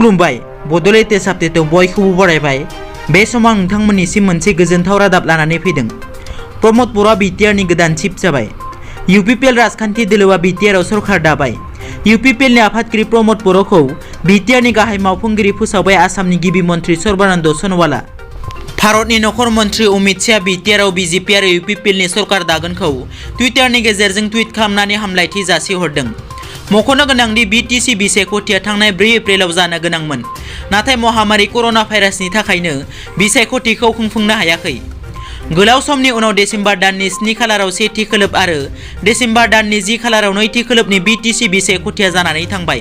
खुलुमबाय बड'लेण्ड टेस्ट आपडेटआव बयखौबो बरायबाय। बे समाव नोंथांमोननिसिम मोनसे गोजोनथाव रादाब लानानै फैदों। प्रमद बर'आ BTR नि गोदान चिफ जाबाय। UPPL राजखान्थि दोलोआ BTR आव सरकार दाबाय। UPPL नि आफादगिरि प्रमद बर'खौ BTR नि गाहाय मावफुंगिरि फोसावबाय आसामनि गिबि मन्थ्रि सर्बानन्द सन'वाला। भारतनि नखर मन्थ्रि अमित शाह BTR आव BJP आरो UPPL नि सरकार दागोनखौ टुइटारनि गेजेरजों टुइट खालामनानै हामलायथि जासिहरदों। मख'नो गोनांदि बिटिसि बिसायख'थिया थांनाय 4 एप्रिलाव जानो गोनांमोन, नाथाय महामारी कर'ना भाइरासनि थाखायनो बिसायख'थिखौ खुंफुंनो हायाखै। गोलाव समनि उनाव डिसेम्बर दाननि 7 खालाराव सेथि खोलोब आरो डिसेम्बर दाननि 10 खालाराव नैथि खोलोबनि बिटिसि बिसायख'थिया जानानै थांबाय।